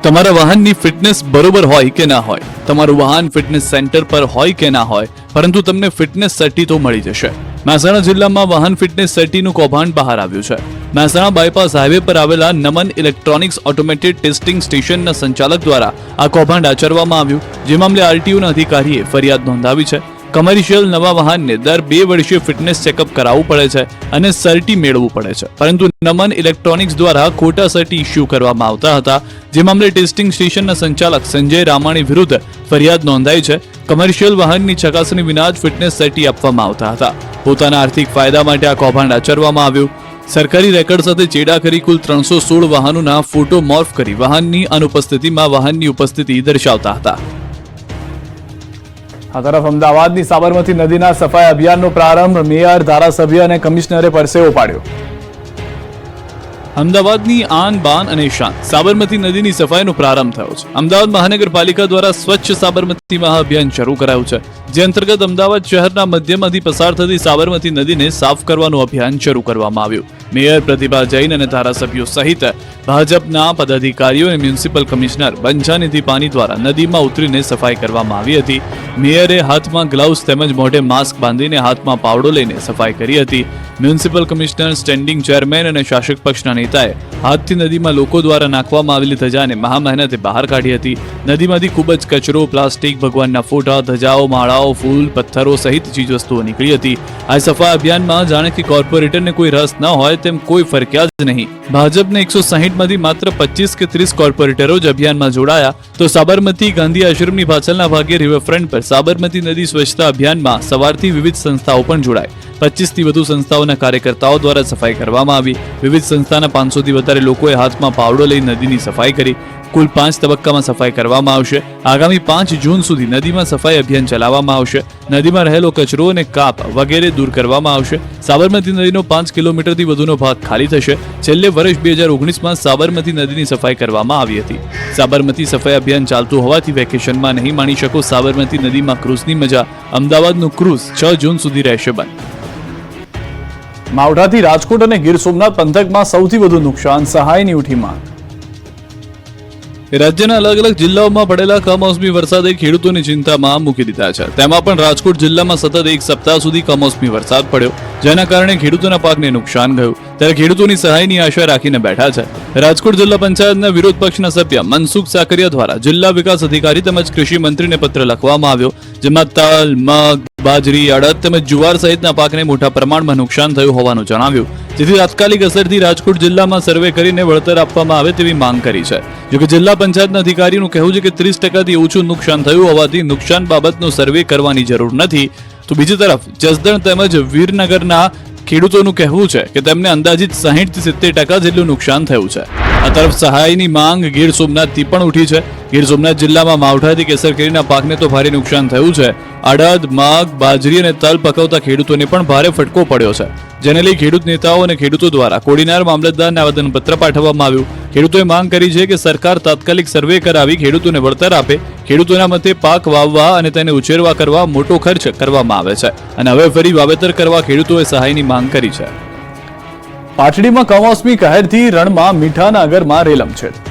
તમારા વાહનની ફિટનેસ બરોબર હોય કે ના હોય, તમારું વાહન ફિટનેસ સેન્ટર પર હોય કે ના હોય, પરંતુ તમને ફિટનેસ સર્ટી તો મળી જશે. મહેસાણા જિલ્લામાં વાહન ફિટનેસ સર્ટીનું કૌભાંડ બહાર આવ્યું છે. મહેસાણા બાયપાસ હાઈવે પર આવેલા નમન ઇલેક્ટ્રોનિક્સ ઓટોમેટેડ ટેસ્ટિંગ સ્ટેશનના સંચાલક દ્વારા આ કૌભાંડ આચરવામાં આવ્યું, જે મામલે આરટીઓના અધિકારીએ ફરિયાદ નોંધાવી છે. કમર્શિયલ નવા વાહનને દર 2 વર્ષે ફિટનેસ ચેકઅપ કરાવવું પડે છે અને સર્ટી મેળવવું પડે છે, પરંતુ નમન ઇલેક્ટ્રોનિક્સ દ્વારા ખોટા સર્ટી ઇસ્યુ કરવામાં આવતા હતા, જે મામલે ટેસ્ટિંગ સ્ટેશનના સંચાલક સંજય રામાણી વિરુદ્ધ ફરિયાદ નોંધાઈ છે. કમર્શિયલ વાહનની ચકાસણી વિના જ ફિટનેસ સર્ટી આપવામાં આવતા હતા. પોતાના આર્થિક ફાયદા માટે આ કૌભાંડ આચરવામાં આવ્યું. સરકારી રેકર્ડ સાથે ચેડા કરી કુલ 316 વાહનોના ફોટો મોર્ફ કરી વાહનની અનુપસ્થિતિમાં વાહનની ઉપસ્થિતિ દર્શાવતા હતા. આ તરફ અમદાવાદની સાબરમતી નદીના સફાઈ અભિયાનનો પ્રારંભ. મેયર, ધારાસભ્ય અને કમિશનરે પરસેવો પાડ્યો. અમદાવાદની આન બાન અને શાન સાબરમતી નદીની સફાઈનો પ્રારંભ થયો છે. અમદાવાદ મહાનગરપાલિકા દ્વારા સ્વચ્છ સાબરમતી મહાઅભિયાન શરૂ કરાયું છે, જે અંતર્ગત અમદાવાદ શહેરના મધ્યમાંથી પસાર થતી સાબરમતી નદીને સાફ કરવાનું અભિયાન શરૂ કરવામાં આવ્યું. મેયર પ્રતિભા જૈન અને ધારાસભ્યો સહિત ભાજપના પદાધિકારીઓ અને મ્યુનિસિપલ કમિશનર બંછાનિધિ પાની દ્વારા નદીમાં ઉતરીને સફાઈ કરવામાં આવી હતી. મેયરે હાથમાં ગ્લવ્સ તેમજ મોઢે માસ્ક બાંધીને હાથમાં પાવડો લઈને સફાઈ કરી હતી. મ્યુનિસિપલ કમિશનર, સ્ટેન્ડિંગ ચેરમેન અને શાસક પક્ષના નેતાએ હાથથી નદીમાં લોકો દ્વારા નાખવામાં આવેલી ધજાને મહામહેનતે બહાર કાઢી હતી. નદીમાંથી ખૂબ જ કચરો, પ્લાસ્ટિક, ભગવાનના ફોટા, ધજાઓ, માળાઓ, ફૂલ, પથ્થરો સહિત ચીજવસ્તુઓ નીકળી હતી. આ સફાઈ અભિયાનમાં જાણે કે કોર્પોરેટરને કોઈ રસ ન હોય તેમ કોઈ ફરક્યા જ નહીં. ભાજપને 160 માંથી માત્ર 25 કે 30 કોર્પોરેટરો જ અભિયાનમાં જોડાયા તો સાબરમતી ગાંધી આશ્રમની પાછળના ભાગે રિવરફ્રન્ટ પર સાબરમતી નદી સ્વચ્છતા અભિયાનમાં સવારથી વિવિધ સંસ્થાઓ પણ જોડાઈ. 25 થી વધુ સંસ્થાઓના કાર્યકર્તાઓ દ્વારા સફાઈ કરવામાં આવી. વિવિધ સંસ્થાના 500 થી વધારે લોકોએ હાથમાં પાવડો લઈ નદીની સફાઈ કરી. કુલ 5 તબક્કામાં સફાઈ કરવામાં આવશે. આગામી 5 જૂન સુધી નદીમાં સફાઈ અભિયાન ચલાવવામાં આવશે. નદીમાં રહેલો કચરો અને કાપ વગેરે દૂર કરવામાં આવશે. સાબરમતી નદીનો 5 કિલોમીટરથી વધુનો ભાગ ખાલી થશે. છેલ્લે વર્ષ 2019માં સાબરમતી નદીની સફાઈ કરવામાં આવી હતી. સાબરમતી સફાઈ અભિયાન ચાલતું હોવાથી વેકેશનમાં નહીં માણી શકો સાબરમતી નદીમાં ક્રૂઝની મજા. અમદાવાદનું ક્રૂઝ 6 જૂન સુધી રહેશે બંધ. માવઠાથી રાજકોટ અને ગીર સોમનાથ પંથકમાં સૌથી વધુ નુકસાન, સહાયની ઉઠી માંગ. રાજ્યના અલગ અલગ જિલ્લાઓમાં પડેલા કમોસમી વરસાદે ખેડૂતોની ચિંતામાં મૂકી દીધા છે. તેમાં પણ રાજકોટ જિલ્લામાં સતત 1 સપ્તાહ સુધી કમોસમી વરસાદ પડ્યો, જેના કારણે ખેડૂતોના પાકને નુકસાન ગયું. ત્યારે ખેડૂતોની સહાયની આશા રાખીને બેઠા છે. રાજકોટ જિલ્લા પંચાયતના વિરોધ પક્ષના સભ્ય મનસુખ સાકરિયા દ્વારા જિલ્લા વિકાસ અધિકારી તેમજ કૃષિ મંત્રીને પત્ર લખવામાં આવ્યો, જેમાં તલ, મગ, બાજરી, અડદ તેમજ જુવાર સહિતના પાકને મોટા પ્રમાણમાં નુકસાન થયું હોવાનું જણાવ્યું. જેથી તાત્કાલિક અસરથી રાજકોટ જિલ્લામાં સર્વે કરીને વળતર આપવામાં આવે તેવી માંગ કરી છે. જોકે જિલ્લા પંચાયતના અધિકારીનું કહેવું છે કે 30% ઓછું નુકસાન થયું હોવાથી નુકસાન બાબતનો સર્વે કરવાની જરૂર નથી. તો બીજી તરફ જસદણ તેમજ વીરનગરના ખેડૂતોનું કહેવું છે કે તેમને અંદાજિત 60 થી 70% જેટલું નુકસાન થયું છે. આ તરફ સહાયની માંગ ગીર સોમનાથથી પણ ઉઠી છે. ગીર સોમનાથ જિલ્લામાં માવઠાથી કેસર કેરીના પાકને તો ભારે નુકસાન થયું છે. અડદ, મગ, બાજરી અને તલ પકવતા ખેડૂતોને પણ ભારે ફટકો પડ્યો છે, જેને લઈ ખેડૂત નેતાઓ અને ખેડૂતો દ્વારા કોડીનાર મામલતદારને આવેદનપત્ર પાઠવવામાં આવ્યું. ખેડૂતોએ માંગ કરી છે કે સરકાર તાત્કાલિક સર્વે કરાવી ખેડૂતોને વળતર આપે. ખેડૂતોના મતે પાક વાવવા અને તેને ઉછેરવા કરવા મોટો ખર્ચ કરવામાં આવે છે અને હવે ફરી વાવેતર કરવા ખેડૂતોએ સહાયની માંગ કરી છે. પાટડીમાં કમોસમી કહેરથી રણમાં મીઠાના અગરમાં રેલમછેડ.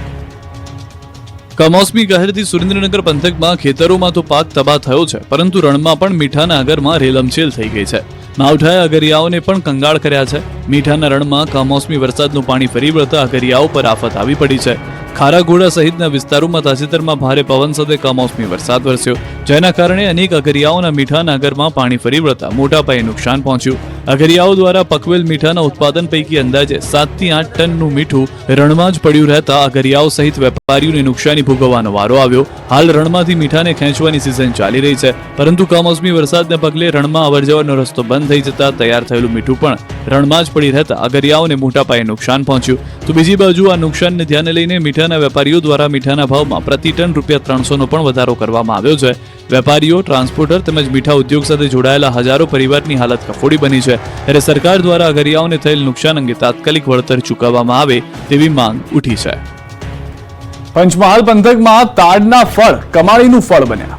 કમોસમી કહેરથી સુરેન્દ્રનગર પંથકમાં ખેતરોમાં તો પાક તબાહ થયો છે, પરંતુ રણમાં પણ મીઠાના અગરમાં રેલમછેલ થઈ ગઈ છે. માવઠાએ અગરિયાઓને પણ કંગાળ કર્યા છે. મીઠાના રણમાં કમોસમી વરસાદનું પાણી ફરી વળતા અગરિયાઓ પર આફત આવી પડી છે. ખારાઘોડા સહિતના વિસ્તારોમાં તાજેતરમાં ભારે પવન સાથે કમોસમી વરસાદ વરસ્યો, જેના કારણે અનેક અગરિયાઓના મીઠાના અગરમાં પાણી ફરી વળતા મોટા પાયે નુકસાન પહોંચ્યું. અગરિયાઓ દ્વારા પકવેલ મીઠાના ઉત્પાદન પૈકી અંદાજે 7 થી 8 ટનનું મીઠું રણમાં જ પડ્યું રહેતા અગરિયાઓ સહિત વેપારીઓને નુકસાની ભોગવવાનો વારો આવ્યો. હાલ રણમાંથી મીઠાને ખેંચવાની સિઝન ચાલી રહી છે, પરંતુ કમોસમી વરસાદને પગલે રણમાં અવરજવરનો રસ્તો બંધ થઈ જતા તૈયાર થયેલું મીઠું પણ રણમાં જ પડી રહેતા અગરિયાઓને મોટા પાયે નુકસાન પહોંચ્યું. તો બીજી બાજુ આ નુકસાનને ધ્યાને લઈને મીઠાના વેપારીઓ દ્વારા મીઠાના ભાવમાં પ્રતિ ટન ₹300નો પણ વધારો કરવામાં આવ્યો છે. વેપારીઓ, ટ્રાન્સપોર્ટર તેમજ મીઠા ઉદ્યોગ સાથે જોડાયેલા હજારો પરિવારની હાલત કફોડી બની છે. ત્યારે સરકાર દ્વારા અગરિયાઓને થયેલ નુકસાન અંગે તાત્કાલિક વળતર ચૂકવવામાં આવે તેવી માંગ ઉઠી છે. પંચમહાલ પંથકમાં તાડના ફળ કમાણીનું ફળ બન્યા.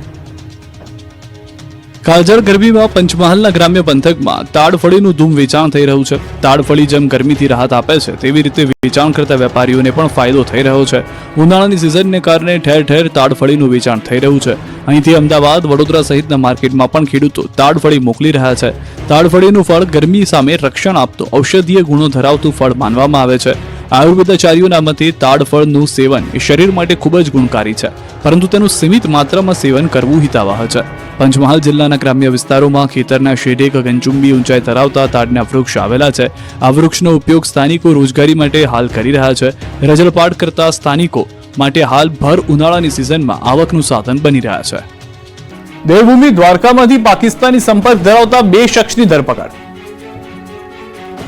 કાળઝાળ ગરમીમાં પંચમહાલના ગ્રામ્ય પંથકમાં તાડફળીનું ધૂમ વેચાણ થઈ રહ્યું છે. તાડફળી જેમ ગરમીથી રાહત આપે છે તેવી રીતે વેચાણ કરતા વેપારીઓને પણ ફાયદો થઈ રહ્યો છે. ઉનાળાની સિઝનને કારણે ઠેર ઠેર તાડફળીનું વેચાણ થઈ રહ્યું છે. અહીંથી અમદાવાદ, વડોદરા સહિતના માર્કેટમાં પણ ખેડૂતો તાડફળી મોકલી રહ્યા છે. તાડફળીનું ફળ ગરમી સામે રક્ષણ આપતું ઔષધીય ગુણો ધરાવતું ફળ માનવામાં આવે છે. આયુર્વેદાચાર્યોના મતે તાડફળનું સેવન એ શરીર માટે ખૂબ જ ગુણકારી છે, પરંતુ તેનું સીમિત માત્રામાં સેવન કરવું હિતાવહ છે. પંચમહાલ જિલ્લાના ગ્રામ્ય વિસ્તારોમાં ખેતરના શેઢે ગગનચુંબી ઊંચાઈ ધરાવતા તાડના વૃક્ષ આવેલા છે. આ વૃક્ષનો ઉપયોગ સ્થાનિકો રોજગારી માટે હાલ કરી રહ્યા છે. રજળપાટ કરતા સ્થાનિકો માટે હાલ ભર ઉનાળાની સિઝનમાં આવકનું સાધન બની રહ્યા છે. દેવભૂમિ દ્વારકામાંથી પાકિસ્તાની સંપર્ક ધરાવતા 2 શખ્સની ધરપકડ.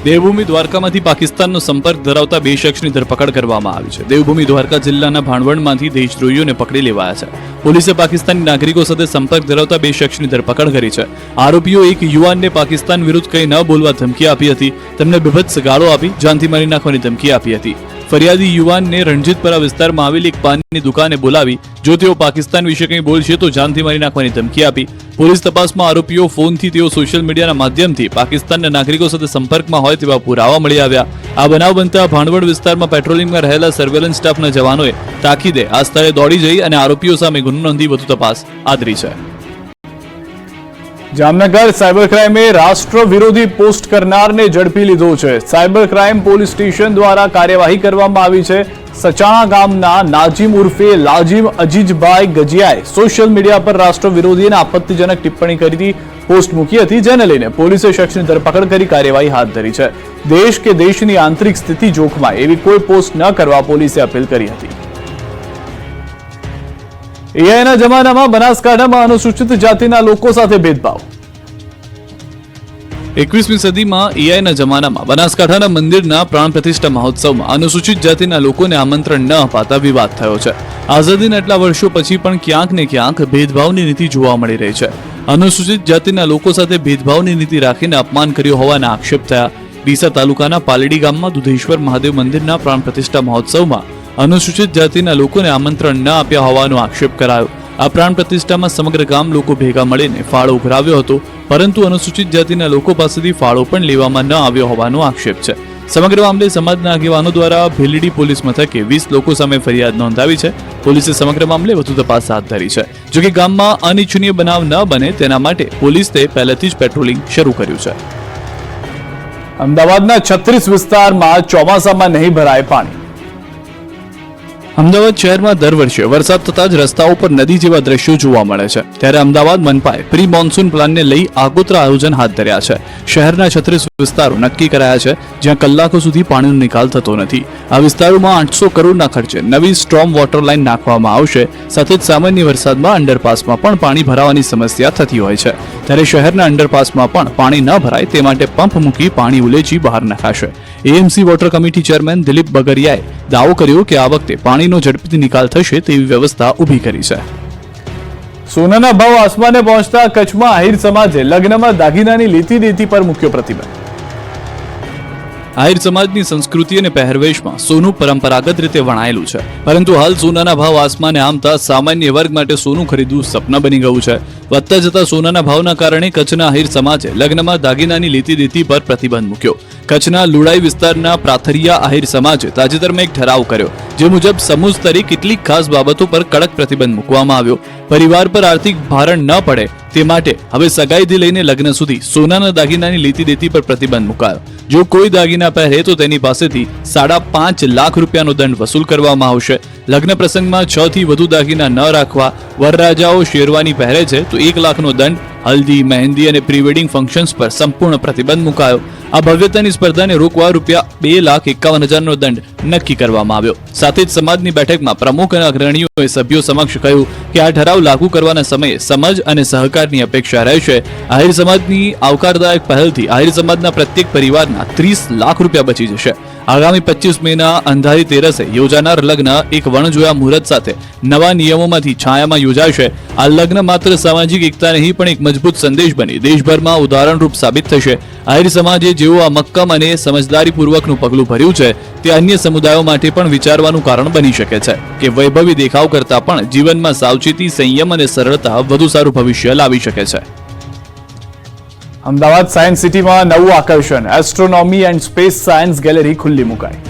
દેવભૂમિ દ્વારકામાંથી પાકિસ્તાનનો સંપર્ક ધરાવતા 2 શખ્સની ધરપકડ કરવામાં આવી છે. દેવભૂમિ દ્વારકા જિલ્લાના ભાણવડમાંથી દેશદ્રોહીઓને પકડી લેવાયા છે. પોલીસે પાકિસ્તાની નાગરિકો સાથે સંપર્ક ધરાવતા 2 શખ્સની ધરપકડ કરી છે. આરોપીઓ એક યુવાનને પાકિસ્તાન વિરુદ્ધ કંઈ ન બોલવા ધમકી આપી હતી. તેમને બીભત્સ ગાળો આપી જાનથી મારી નાખવાની ધમકી આપી હતી. ફરિયાદી યુવાનને રણજીતપરા વિસ્તારમાં આવેલી એક પાનની દુકાને બોલાવી જો તેઓ પાકિસ્તાન વિશે કંઈ બોલશે તો જાનથી મારી નાખવાની ધમકી આપી. પોલીસ તપાસમાં આરોપીઓ ફોનથી તેઓ સોશિયલ મીડિયાના માધ્યમથી પાકિસ્તાનના નાગરિકો સાથે સંપર્કમાં હોય તેવા પુરાવા મળી આવ્યા. આ બનાવ બનતા ભાણવડ વિસ્તારમાં પેટ્રોલિંગમાં રહેલા સર્વેલન્સ સ્ટાફના જવાનોએ તાકીદે આ સ્થળે દોડી જઈ અને આરોપીઓ સામે ગુનો નોંધી વધુ તપાસ આદરી છે. જામનગર સાયબર ક્રાઇમે રાષ્ટ્ર વિરોધી પોસ્ટ કરનારને ઝડપી લીધો છે. સાયબર ક્રાઇમ પોલીસ સ્ટેશન દ્વારા કાર્યવાહી કરવામાં આવી છે. સચાણા ગામના નાજીમ ઉર્ફે લાજીમ અજીજભાઈ ગજિયાએ સોશિયલ મીડિયા પર રાષ્ટ્ર વિરોધી અને આપત્તિજનક ટિપ્પણી કરી હતી, પોસ્ટ મૂકી હતી, જેને લઈને પોલીસે શખ્સની ધરપકડ કરી કાર્યવાહી હાથ ધરી છે. દેશ કે દેશની આંતરિક સ્થિતિ જોખમાય એવી કોઈ પોસ્ટ ન કરવા પોલીસે અપીલ કરી હતી. એઆઈના જમાનામાં બનાસકાંઠામાં અનુસૂચિત જાતિના લોકો સાથે ભેદભાવ. 21મી સદીમાં એઆઈના જમાનામાં બનાસકાંઠાના મંદિરના પ્રાણ પ્રતિષ્ઠા મહોત્સવમાં અનુસૂચિત જાતિના લોકોને આમંત્રણ ન અપાતા વિવાદ થયો છે. આઝાદીના એટલા વર્ષો પછી પણ ક્યાંક ને ક્યાંક ભેદભાવની નીતિ જોવા મળી રહી છે. અનુસૂચિત જાતિના લોકો સાથે ભેદભાવની નીતિ રાખીને અપમાન કર્યો હોવાના આક્ષેપ થયા. ડીસા તાલુકાના પાલડી ગામમાં દુધેશ્વર મહાદેવ મંદિરના પ્રાણ પ્રતિષ્ઠા મહોત્સવમાં અનુસૂચિત જાતિના લોકોને આમંત્રણ ન આપ્યા હોવાનો આક્ષેપ કરાયો. આ પ્રાણ પ્રતિષ્ઠામાં સમગ્ર ગામ લોકો ભેગા મળીને ફાળો ઉઘરાવ્યો હતો, પરંતુ અનુસૂચિત જાતિના લોકો પાસેથી ફાળો પણ લેવામાં ન આવ્યો હોવાનો આક્ષેપ છે. સમગ્ર મામલે સમાજના આગેવાનો દ્વારા ભીલડી પોલીસ મથકે 20 લોકો સામે ફરિયાદ નોંધાવી છે. પોલીસે સમગ્ર મામલે વધુ તપાસ હાથ ધરી છે. જોકે ગામમાં અનિચ્છનીય બનાવ ન બને તેના માટે પોલીસે પહેલેથી જ પેટ્રોલિંગ શરૂ કર્યું છે. અમદાવાદના 36 વિસ્તારમાં ચોમાસામાં નહીં ભરાય પાણી. અમદાવાદ શહેરમાં દર વર્ષે વરસાદ થતા જ રસ્તાઓ પર નદી જેવા દ્રશ્યો જોવા મળે છે. ત્યારે અમદાવાદ મનપાએ પ્રી મોન્સૂન પ્લાનને લઈ આગોતરા આયોજન હાથ ધર્યા છે. શહેરના 36 વિસ્તારો નક્કી કરાયા છે જ્યાં કલાકો સુધી પાણીનો નિકાલ થતો નથી. આ વિસ્તારોમાં 800 કરોડના ખર્ચે નવી સ્ટ્રોમ વોટર લાઇન નાખવામાં આવશે. સાથે જ સામાન્ય વરસાદમાં અંડરપાસમાં પણ પાણી ભરાવાની સમસ્યા થતી હોય છે. ત્યારે શહેરના અંડરપાસમાં પણ પાણી ન ભરાય તે માટે પંપ મૂકી પાણી ઉલેચી બહાર નખાશે. AMC water committee chairman Dilip બગરિયાએ દાવો કર્યો કે આ વખતે પાણીનો ઝડપથી નિકાલ થશે તેવી વ્યવસ્થા ઊભી કરી છે. સોનાના ભાવ આસમાને પહોંચતા કચ્છમાં આહિર સમાજે લગ્નમાં દાગીનાની લેતી દેતી પર મૂક્યો પ્રતિબંધ. આહિર સમાજની સંસ્કૃતિ અને પહેરવેશમાં સોનું પરંપરાગત રીતે વણાયેલું છે, પરંતુ હાલ સોનાના ભાવ આસમાને આમતા સામાન્ય વર્ગ માટે સોનું ખરીદવું સપના બની ગયું છે. વધતા જતા સોનાના ભાવના કારણે કચ્છના આહિર સમાજે લગ્નમાં દાગીનાની લેતી દેતી પર પ્રતિબંધ મૂક્યો. કચ્છના લુડાઈ વિસ્તારના પ્રાથરિયા આહિર સમાજે તાજેતરમાં એક ઠરાવ કર્યો, જે મુજબ સમૂહ સ્તરે કેટલીક ખાસ બાબતો પર કડક પ્રતિબંધ મૂકવામાં આવ્યો. પરિવાર પર આર્થિક ભારણ ન પડે તે માટે હવે સગાઈથી લઈને લગ્ન સુધી સોનાના દાગીનાની લેતી દેતી પર પ્રતિબંધ મુકાયો. જો કોઈ દાગીના પહેરે તો તેની પાસેથી 5.5 લાખ રૂપિયાનો દંડ વસૂલ કરવામાં આવશે. લગ્ન પ્રસંગમાં 6 થી વધુ દાગીના ન રાખવા, વરરાજાઓ શેરવાની પહેરે છે તો 1 લાખનો દંડ, હલ્દી, મહેંદી અને પ્રી વેડિંગ ફંક્શન્સ પર સંપૂર્ણ પ્રતિબંધ મુકાયો. આ ભવ્યતાની સ્પર્ધાને રોકવા ₹2,51,000નો દંડ નક્કી કરવામાં આવ્યો. સાથે જ સમાજની બેઠકમાં પ્રમુખ અને અગ્રણીઓએ સભ્યો સમક્ષ કહ્યું કે આ ઠરાવ લાગુ કરવાના સમયે સમજ અને સહકારની અપેક્ષા રહેશે. આહિર સમાજની આવકારદાયક પહેલથી આહિર સમાજના પ્રત્યેક પરિવારના 30 લાખ રૂપિયા બચી જશે. આગામી 25 મેના અંધારી તેરસે યોજાનાર લગ્ન એક વણજોયા મુહૂર્ત સાથે નવા નિયમોમાંથી છાયામાં યોજાશે. આ લગ્ન માત્ર સામાજિક એકતા નહીં પણ એક મજબૂત સંદેશ બની દેશભરમાં ઉદાહરણરૂપ સાબિત થશે. આહિર સમાજે જેઓ આ મક્કમ અને સમજદારીપૂર્વકનું પગલું ભર્યું છે તે અન્ય સમુદાયો માટે પણ વિચારવાનું કારણ બની શકે છે કે વૈભવી દેખાવ કરતા પણ જીવનમાં સાવચેતી, સંયમ અને સરળતા વધુ સારું ભવિષ્ય લાવી શકે છે. અમદાવાદ સાયન્સ સિટીમાં નવું આકર્ષણ, astronomy and space science gallery ખુલ્લી મુકાઈ.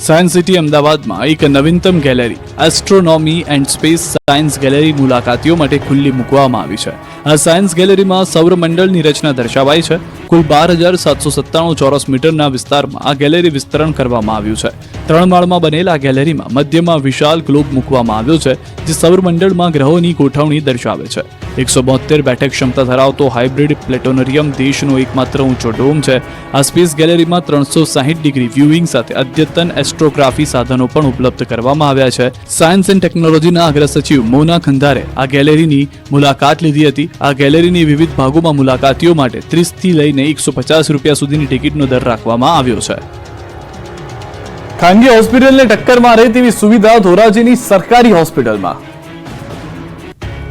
સાયન્સ સિટી અમદાવાદમાં એક નવીનતમ gallery astronomy and space science gallery મુલાકાતીઓ માટે ખુલ્લી મૂકવામાં આવી છે. આ સાયન્સ ગેલેરીમાં સૌરમંડળની રચના દર્શાવાઈ છે. કુલ 12,797 ચોરસ મીટરના વિસ્તારમાં આ ગેલેરી વિસ્તરણ કરવામાં આવ્યું છે. 3 માળમાં બનેલા આ ગેલેરીમાં મધ્યમાં વિશાળ ગ્લોબ મૂકવામાં આવ્યો છે, જે સૌરમંડળમાં ગ્રહોની ગોઠવણી દર્શાવે છે. 172 બેઠક ક્ષમતા ધરાવતો હાઇબ્રિડ પ્લેનેટોરિયમ દેશનો એકમાત્ર ઊંચો ડોમ છે. આ સ્પેસ ગેલેરીમાં 360 ડિગ્રી વ્યૂઇંગ સાથે અદ્યતન એસ્ટ્રોગ્રાફી સાધનો પણ ઉપલબ્ધ કરવામાં આવ્યા છે. સાયન્સ એન્ડ ટેકનોલોજીના અગ્ર સચિવ મોના ખંધારે આ ગેલેરીની મુલાકાત લીધી હતી. આ ગેલેરીની વિવિધ ભાગોમાં મુલાકાતીઓ માટે 30 થી લઈને ₹150 સુધીની ટિકિટનો દર રાખવામાં આવ્યો છે. ખાનગી હોસ્પિટલને ટક્કર મારે તેવી સુવિધા ધોરાજીની સરકારી હોસ્પિટલમાં.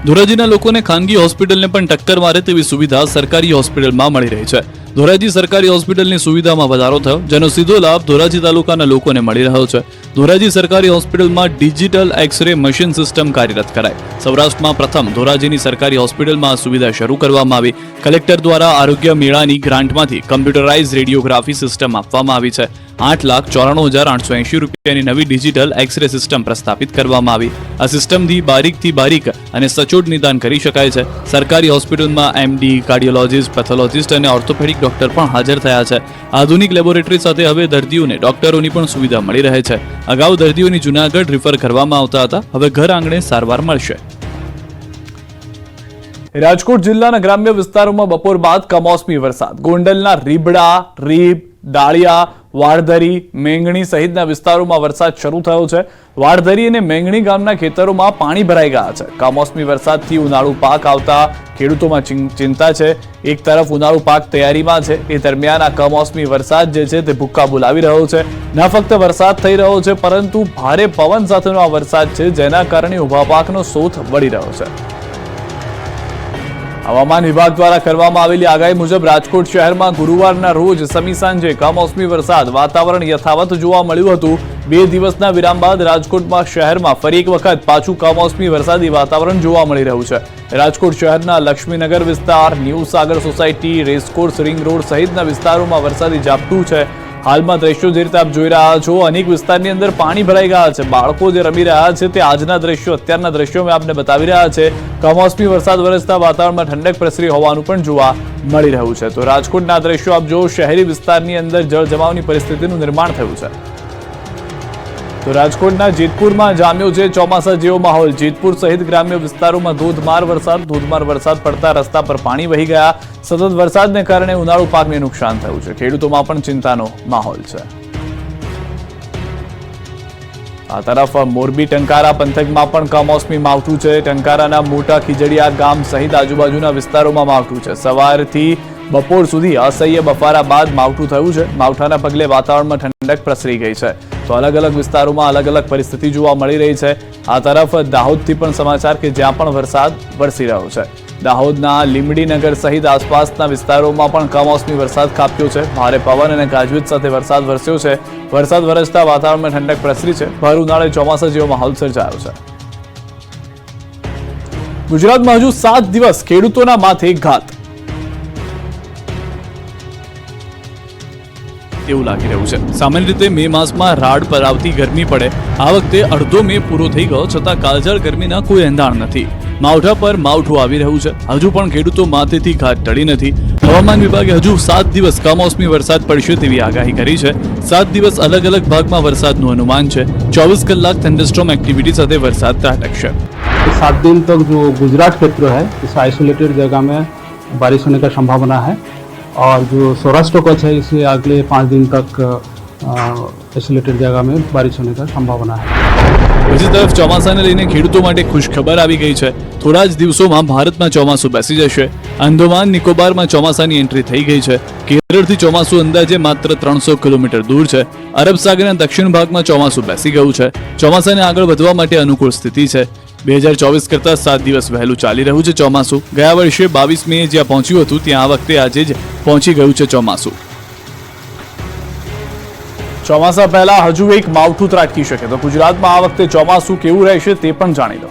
ધોરાજીના લોકોને ખાનગી હોસ્પિટલને પણ ટક્કર મારે તેવી સુવિધા સરકારી હોસ્પિટલમાં મળી રહી છે. ધોરાજી સરકારી હોસ્પિટલની સુવિધામાં વધારો થયો, જેનો સીધો લાભ ધોરાજી તાલુકાના લોકોને મળી રહ્યો છે. ધોરાજી સરકારી હોસ્પિટલમાં ડિજિટલ એક્સ-રે મશીન સિસ્ટમ કાર્યરત કરાઈ. સૌરાષ્ટ્રમાં પ્રથમ ધોરાજીની સરકારી હોસ્પિટલમાં આ સુવિધા શરૂ કરવામાં આવી. કલેક્ટર દ્વારા આરોગ્ય મેળાની ગ્રાન્ટમાંથી કમ્પ્યુટરાઇઝ રેડિયોગ્રાફી સિસ્ટમ આપવામાં આવી છે. ₹8,94,880 રૂપિયાની નવી ડિજિટલ એક્સરે સિસ્ટમ પ્રસ્થાપિત કરવામાં આવી. આ સિસ્ટમથી બારીકથી બારીક અને સચોટ નિદાન કરી શકાય છે. સરકારી હોસ્પિટલમાં MD, કાર્ડિયોલોજિસ્ટ, પેથોલોજિસ્ટ અને ઓર્થોપેડિક ડોક્ટર પણ હાજર થયા છે. આધુનિક લેબોરેટરી સાથે હવે દર્દીઓને ડોક્ટરોની પણ સુવિધા મળી રહે છે. અગાઉ દર્દીઓની જૂનાગઢ રિફર કરવામાં આવતા હતા, હવે ઘર આંગણે સારવાર મળશે. રાજકોટ જિલ્લાના ગ્રામ્ય વિસ્તારોમાં બપોર બાદ કમોસમી વરસાદ. ગોંડલના રીબડા, રીબ, ડાળિયા, વાડધરી, મેંગણી સહિતના વિસ્તારોમાં વરસાદ શરૂ થયો છે. વાડધરી અને મેંગણી ગામના ખેતરોમાં પાણી ભરાઈ ગયા છે. કમોસમી વરસાદથી ઉનાળુ પાક આવતા ખેડૂતોમાં ચિંતા છે. એક તરફ ઉનાળુ પાક તૈયારીમાં છે, એ દરમિયાન આ કમોસમી વરસાદ જે છે તે ભૂક્કા બોલાવી રહ્યો છે. ન ફક્ત વરસાદ થઈ રહ્યો છે, પરંતુ ભારે પવન સાથેનો આ વરસાદ છે, જેના કારણે ઊભા પાકનો શોથ વળી રહ્યો છે. હવામાન વિભાગ દ્વારા કરવામાં આવેલી આગાહી મુજબ રાજકોટ શહેરમાં ગુરુવારના રોજ સમી સાંજે કમોસમી વરસાદ વાતાવરણ યથાવત જોવા મળ્યું હતું. 2 દિવસના વિરામ બાદ રાજકોટમાં શહેરમાં ફરી એક વખત પાછું કમોસમી વરસાદી વાતાવરણ જોવા મળી રહ્યું છે. રાજકોટ શહેરના લક્ષ્મીનગર વિસ્તાર, ન્યૂ સાગર સોસાયટી, રેસકોર્સ રિંગ રોડ સહિતના વિસ્તારોમાં વરસાદી ઝાપટું છે. હાલમાં દ્રશ્યો જે રીતે આપ જોઈ રહ્યા છો, અનેક વિસ્તારની અંદર પાણી ભરાઈ ગયા છે. બાળકો જે રમી રહ્યા છે તે આજના દ્રશ્યો, અત્યારના દ્રશ્યો મેં આપને બતાવી રહ્યા છે. કમોસમી વરસાદ વરસતા વાતાવરણમાં ઠંડક પ્રસરી હોવાનું પણ જોવા મળી રહ્યું છે. તો રાજકોટના દ્રશ્યો આપ જો, શહેરી વિસ્તારની અંદર જળજમાવની પરિસ્થિતિનું નિર્માણ થયું છે. તો રાજકોટના જેતપુરમાં જામ્યો છે ચોમાસા જેવો માહોલ. જેતપુર સહિત ગ્રામ્ય વિસ્તારોમાં ધોધમાર વરસાદ પડતા રસ્તા પર પાણી વહી ગયા. સતત વરસાદને કારણે ઉનાળુ પાકને નુકસાન થયું છે. ખેડૂતોમાં પણ ચિંતાનો માહોલ છે. આ તરફ મોરબી ટંકારા પંથકમાં પણ કમોસમી માવઠું છે. ટંકારાના મોટા ખીજડીયા ગામ સહિત આજુબાજુના વિસ્તારોમાં માવઠું છે. સવારથી બપોર સુધી અસહ્ય બફારા બાદ માવઠું થયું છે. માવઠાના પગલે વાતાવરણમાં ઠંડક પ્રસરી ગઈ છે. તો અલગ અલગ વિસ્તારોમાં અલગ અલગ પરિસ્થિતિ જોવા મળી રહી છે. આ તરફ દાહોદથી પણ સમાચાર કે જ્યાં પણ વરસાદ વરસી રહ્યો છે. દાહોદના લીમડીનગર સહિત આસપાસના વિસ્તારોમાં પણ કમોસમી વરસાદ ખાબક્યો છે. ભારે પવન અને ગાજવીજ સાથે વરસાદ વરસ્યો છે. વરસાદ વરસતા વાતાવરણમાં ઠંડક પ્રસરી છે. ભર ઉનાળે ચોમાસા જેવો માહોલ સર્જાયો છે. ગુજરાતમાં હજુ 7 દિવસ ખેડૂતોના માથે ઘાત એવું લાગી રહ્યું છે. સામાન્ય રીતે મે માસમાં રાડ પર આવતી ગરમી પડે, આ વખતે અડધો મે પૂરો થઈ ગયો છતાં કાળઝાળ ગરમીના કોઈ એંધાણ નથી. માવઠા પર માવઠું આવી રહ્યું છે. હજુ પણ ખેડૂતો માથેથી ઘાત ટળી નથી. હવામાન વિભાગે હજુ 7 દિવસ કમોસમી વરસાદ પડશે તેવી આગાહી કરી છે. 7 દિવસ અલગ અલગ ભાગમાં વરસાદનું અનુમાન છે. 24 કલાક થંડરસ્ટોર્મ એક્ટિવિટી સાથે વરસાદ ત્રાટકશે. 7 दिन तक जो गुजरात क्षेत्र है इस आइसोलेटेड जगह में बारिश होने का संभावना है और जो सौराष्ट्र कच्छ है इसे अगले 5 दिन तक आइसोलेटेड जगह में बारिश होने का संभावना है. બીજી તરફ ચોમાસાને લઈને ખેડૂતો માટે ખુશખબર આવી ગઈ છે. થોડા જ દિવસોમાં ભારતમાં ચોમાસું બેસી જશે. અંદમાન નિકોબારમાં ચોમાસાની એન્ટ્રી થઈ ગઈ છે. કેરળથી ચોમાસું અંદાજે માત્ર 300 કિલોમીટર દૂર છે. અરબ સાગરના દક્ષિણ ભાગમાં ચોમાસું બેસી ગયું છે. ચોમાસાને આગળ વધવા માટે અનુકૂળ સ્થિતિ છે. 2024 કરતાં 7 દિવસ વહેલું ચાલી રહ્યું છે ચોમાસું. ગયા વર્ષે 22 મે જ્યાં પહોંચ્યું હતું ત્યાં આ વખતે આજે જ પહોંચી ગયું છે ચોમાસું. ચોમાસા પહેલા હજુ એક માવઠું ત્રાટકી શકે, તો ગુજરાતમાં આ વખતે ચોમાસું કેવું રહેશે તે પણ જાણી લો.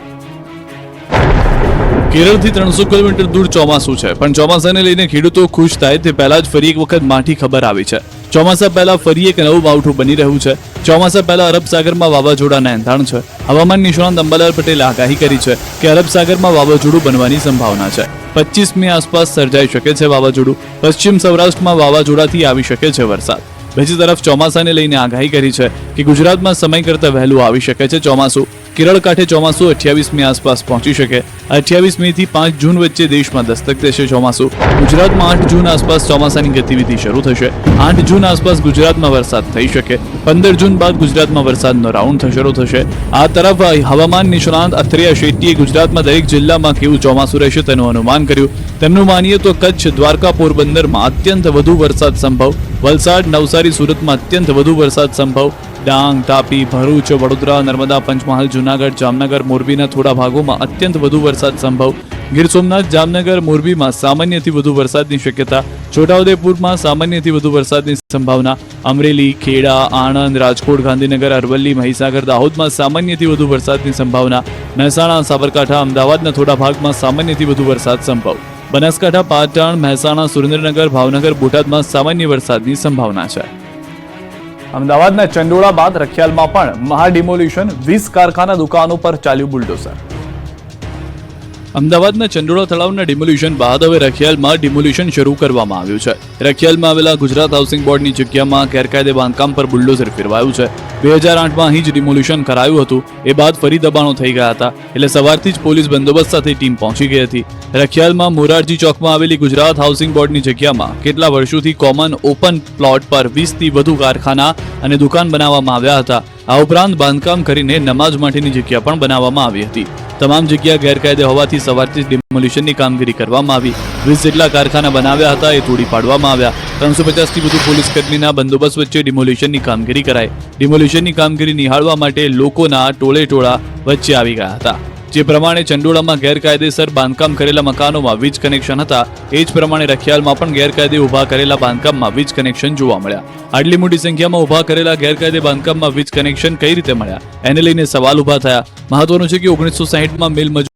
કેરળથી 300 કિલોમીટર દૂર ચોમાસું છે, પણ ચોમાસાને લઈને ખેડૂતો ખુશ થાય તે પહેલા જ ફરી એક વખત માઠી ખબર આવી છે. ચોમાસા પહેલા ફરી એક નવું માવઠું બની રહ્યું છે. ચોમાસા પહેલા અરબ સાગરમાં વાવાઝોડાના એંધાણ છે. હવામાન નિષ્ણાંત અંબાલાલ પટેલે આગાહી કરી છે કે અરબ સાગરમાં વાવાઝોડું બનવાની સંભાવના છે. 25 મે આસપાસ સર્જાઈ શકે છે વાવાઝોડું. પશ્ચિમ સૌરાષ્ટ્રમાં વાવાઝોડાથી આવી શકે છે વરસાદ. બીજી તરફ ચોમાસાને લઈને આગાહી કરી છે કે ગુજરાતમાં સમય કરતાં વહેલું આવી શકે છે ચોમાસું. કેરળ કાંઠે ચોમાસું 28 મે આસપાસ પહોંચી શકે. 28 મે થી 5 જૂન વચ્ચે દેશમાં દસ્તક દેશે ચોમાસું. ગુજરાતમાં 8 જૂન આસપાસ ચોમાસાની ગતિવિધિ શરૂ થશે. 8 જૂન આસપાસ ગુજરાતમાં વરસાદ થઈ શકે. 15 જૂન બાદ ગુજરાતમાં વરસાદનો રાઉન્ડ શરૂ થશે. આ તરફ હવામાન નિષ્ણાંત અથરિયા શેટ્ટીએ ગુજરાતમાં દરેક જિલ્લામાં કેવું ચોમાસું રહેશે તેનું અનુમાન કર્યું. તેમનું માનીએ તો કચ્છ, દ્વારકા, પોરબંદરમાં અત્યંત વધુ વરસાદ સંભવ. વલસાડ, નવસારી, સુરતમાં અત્યંત વધુ વરસાદ સંભવ. ડાંગ, તાપી, ભરૂચ, વડોદરા, નર્મદા, પંચમહાલ, જૂનાગઢ, જામનગર, મોરબીના થોડા ભાગોમાં અત્યંત વધુ વરસાદ સંભવ. ગીર સોમનાથ, જામનગર, મોરબીમાં સામાન્યથી વધુ વરસાદની શક્યતા. છોટાઉદેપુરમાં સામાન્યથી વધુ વરસાદની સંભાવના. અમરેલી, ખેડા, આણંદ, રાજકોટ, ગાંધીનગર, અરવલ્લી, મહીસાગર, દાહોદમાં સામાન્યથી વધુ વરસાદની સંભાવના. મહેસાણા, સાબરકાંઠા, અમદાવાદના થોડા ભાગમાં સામાન્યથી વધુ વરસાદ સંભવ. બનાસકાંઠા, પાટણ, મહેસાણા, સુરેન્દ્રનગર, ભાવનગર, બોટાદમાં સામાન્ય વરસાદની સંભાવના છે. અમદાવાદના ચંડોળા બાદ રખિયાલમાં પણ મહાડિમોલિશન, 20 કારખાના દુકાનો પર ચાલ્યું બુલડોઝર. અમદાવાદના ચંડોળા તળાવના ડિમોલ્યુશન બાદ હવે રખિયાલમાં ડિમોલ્યુશન શરૂ કરવામાં આવ્યું છે. રખિયાલમાં આવેલા ગુજરાત હાઉસિંગ બોર્ડની જગ્યામાં ગેરકાયદે બાંધકામ પર બુલડોઝર ફેરવાયું છે. 2008માં અહીં જ ડિમોલ્યુશન કરાયું હતું. એ બાદ ફરી દબાણો થઈ ગયા હતા, એટલે સવારથી જ પોલીસ બંદોબસ્ત સાથે ટીમ પહોંચી ગઈ હતી. રખિયાલમાં મોરારજી ચોકમાં આવેલી ગુજરાત હાઉસિંગ બોર્ડની જગ્યામાં કેટલા વર્ષોથી કોમન ઓપન પ્લોટ પર 20થી વધુ કારખાના અને દુકાન બનાવવામાં આવ્યા હતા. આ ઉપરાંત બાંધકામ કરીને નમાઝ માટેની જગ્યા પણ બનાવવામાં આવી હતી. તમામ જગ્યા ગેરકાયદે હોવાથી સવારથી જ ડિમોલ્યુશનની કામગીરી કરવામાં આવી. 20 જેટલા કારખાના બનાવ્યા હતા, એ તોડી પાડવામાં આવ્યા. 350થી વધુ પોલીસ કર્મીના બંદોબસ્ત વચ્ચે ડિમોલ્યુશનની કામગીરી કરાઈ. ડિમોલ્યુશનની કામગીરી નિહાળવા માટે લોકોના ટોળે વચ્ચે આવી ગયા હતા. જે પ્રમાણે ચંડોળામાં ગેરકાયદેસર બાંધકામ કરેલા મકાનોમાં વીજ કનેક્શન હતા, એ જ પ્રમાણે રખિયાલમાં પણ ગેરકાયદે ઉભા કરેલા બાંધકામમાં વીજ કનેક્શન જોવા મળ્યા. આટલી મોટી સંખ્યામાં ઉભા કરેલા ગેરકાયદે બાંધકામમાં વીજ કનેક્શન કઈ રીતે મળ્યા, એને લઈને સવાલ ઉભા થયા. મહત્વનું છે કે 1960માં મિલ મજૂર